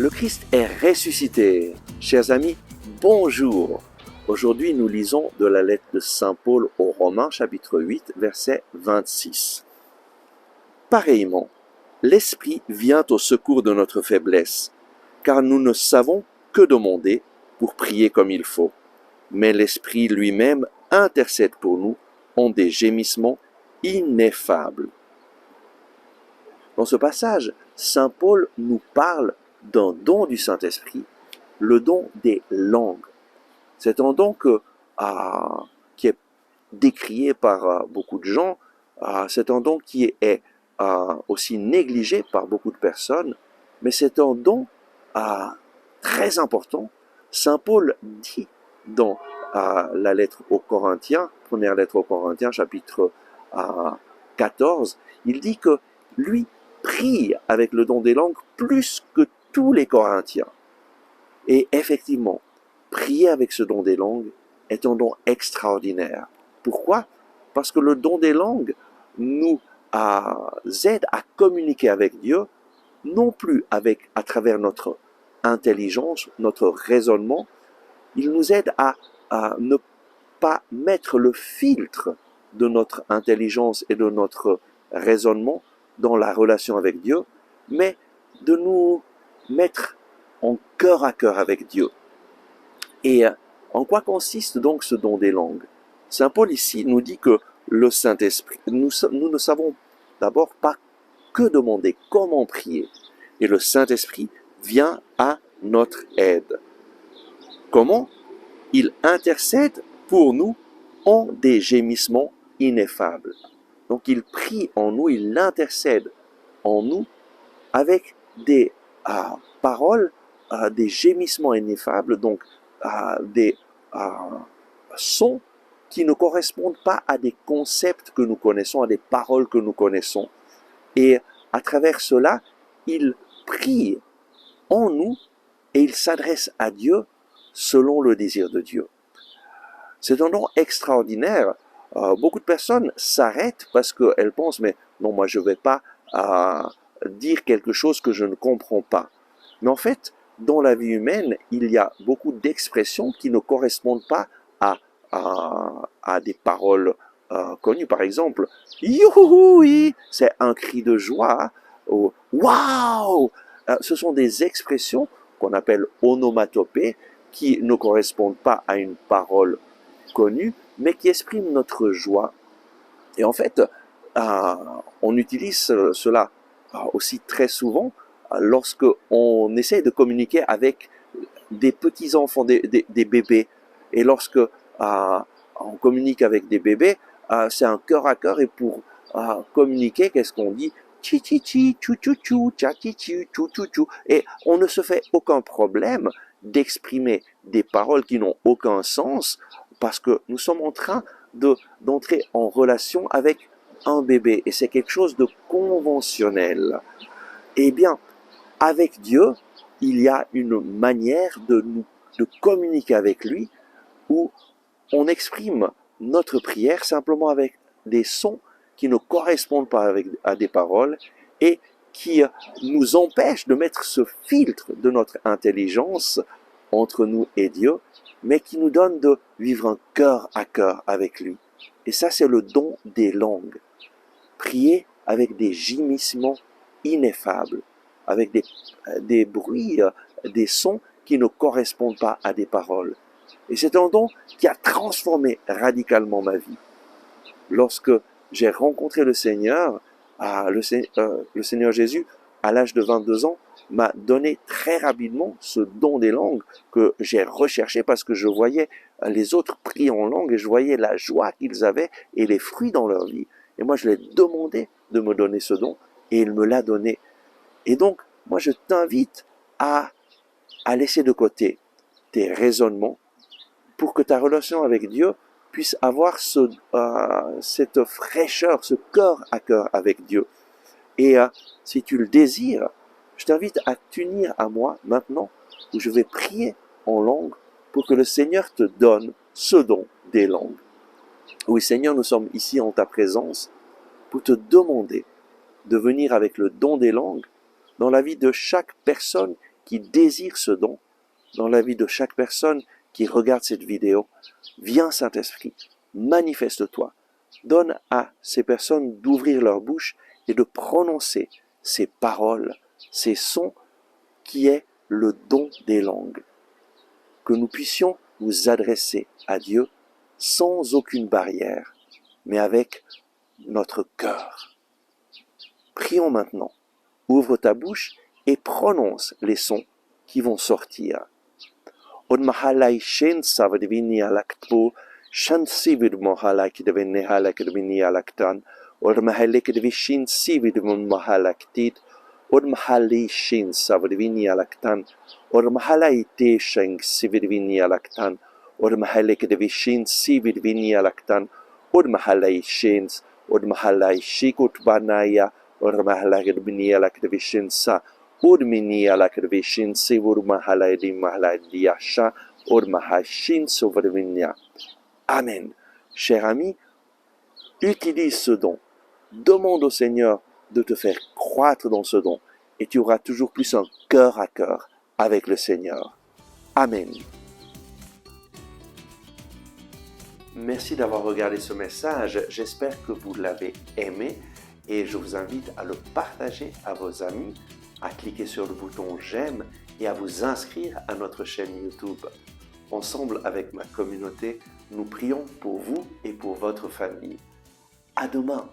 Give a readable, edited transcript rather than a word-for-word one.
Le Christ est ressuscité. Chers amis, bonjour. Aujourd'hui, nous lisons de la lettre de Saint Paul aux Romains, chapitre 8, verset 26. Pareillement, l'Esprit vient au secours de notre faiblesse, car nous ne savons que demander pour prier comme il faut. Mais l'Esprit lui-même intercède pour nous en des gémissements ineffables. Dans ce passage, Saint Paul nous parle d'un don du Saint-Esprit, le don des langues. C'est un don qui est décrié par beaucoup de gens, c'est un don qui est aussi négligé par beaucoup de personnes, mais c'est un don très important. Saint Paul dit dans la lettre aux Corinthiens, première lettre aux Corinthiens, chapitre 14, il dit que lui prie avec le don des langues plus que tous les Corinthiens. Et effectivement, prier avec ce don des langues est un don extraordinaire. Pourquoi? Parce que le don des langues nous aide à communiquer avec Dieu, non plus à travers notre intelligence, notre raisonnement. Il nous aide à ne pas mettre le filtre de notre intelligence et de notre raisonnement dans la relation avec Dieu, mais de nous mettre en cœur à cœur avec Dieu. Et en quoi consiste donc ce don des langues? Saint Paul ici nous dit que le Saint-Esprit, nous ne savons d'abord pas que demander, comment prier. Et le Saint-Esprit vient à notre aide. Comment? Il intercède pour nous en des gémissements ineffables. Donc il prie en nous, il intercède en nous avec des paroles, des gémissements ineffables, donc des sons qui ne correspondent pas à des concepts que nous connaissons, à des paroles que nous connaissons. Et à travers cela, il prie en nous et il s'adresse à Dieu selon le désir de Dieu. C'est un don extraordinaire. Beaucoup de personnes s'arrêtent parce qu'elles pensent, mais non, moi je ne vais pas dire quelque chose que je ne comprends pas. Mais en fait, dans la vie humaine, il y a beaucoup d'expressions qui ne correspondent pas à des paroles connues. Par exemple, youhouhoui, c'est un cri de joie, ou waouh, ce sont des expressions qu'on appelle onomatopées qui ne correspondent pas à une parole connue, mais qui expriment notre joie. Et en fait, on utilise cela aussi très souvent lorsque on essaie de communiquer avec des petits-enfants, des bébés. Et lorsque on communique avec des bébés, c'est un cœur à cœur. Et pour communiquer, qu'est-ce qu'on dit? Chi chi chi, chou chou chou, cha chi chi, chou chou chou. Et on ne se fait aucun problème d'exprimer des paroles qui n'ont aucun sens parce que nous sommes en train d'entrer en relation avec un bébé. Et c'est quelque chose de conventionnel. Eh bien, avec Dieu, il y a une manière de communiquer avec lui où on exprime notre prière simplement avec des sons qui ne correspondent pas à des paroles et qui nous empêchent de mettre ce filtre de notre intelligence entre nous et Dieu, mais qui nous donne de vivre un cœur à cœur avec lui. Et ça, c'est le don des langues. Prier avec des gémissements ineffables, avec des bruits, des sons qui ne correspondent pas à des paroles. Et c'est un don qui a transformé radicalement ma vie. Lorsque j'ai rencontré le Seigneur, le Seigneur Jésus, à l'âge de 22 ans, m'a donné très rapidement ce don des langues que j'ai recherché parce que je voyais les autres prier en langue et je voyais la joie qu'ils avaient et les fruits dans leur vie. Et moi, je lui ai demandé de me donner ce don et il me l'a donné. Et donc, moi, je t'invite à laisser de côté tes raisonnements pour que ta relation avec Dieu puisse avoir cette fraîcheur, ce cœur à cœur avec Dieu. Et si tu le désires, je t'invite à t'unir à moi maintenant où je vais prier en langue pour que le Seigneur te donne ce don des langues. Oui, Seigneur, nous sommes ici en ta présence pour te demander de venir avec le don des langues dans la vie de chaque personne qui désire ce don dans la vie de chaque personne qui regarde cette vidéo. Viens Saint-Esprit, manifeste-toi. Donne à ces personnes d'ouvrir leur bouche et de prononcer ces paroles, ces sons qui est le don des langues. Que nous puissions nous adresser à Dieu sans aucune barrière, mais avec notre cœur. Prions maintenant. Ouvre ta bouche et prononce les sons qui vont sortir. Od mahalai shen savadvini alaktpo, shansivid mohalak devene halakdvini alaktan, od mahalek devishin sivid mohalaktit, od mahali shin savadvini alaktan, od mahalai te sheng sividvini alaktan, od mahalek devishin sividvini alaktan, od mahalai shins, od mahalai shikut banaya, od mahalak dvini alakdevishin sa, Od mini alakdvishin sivur mahaladi mahaladiasha, od mahashin sovrvinia. Amen. Cher ami, utilise ce don. Demande au Seigneur de te faire croître dans ce don et tu auras toujours plus un cœur à cœur avec le Seigneur. Amen. Merci d'avoir regardé ce message. J'espère que vous l'avez aimé et je vous invite à le partager à vos amis, à cliquer sur le bouton j'aime et à vous inscrire à notre chaîne YouTube. Ensemble avec ma communauté, nous prions pour vous et pour votre famille. À demain!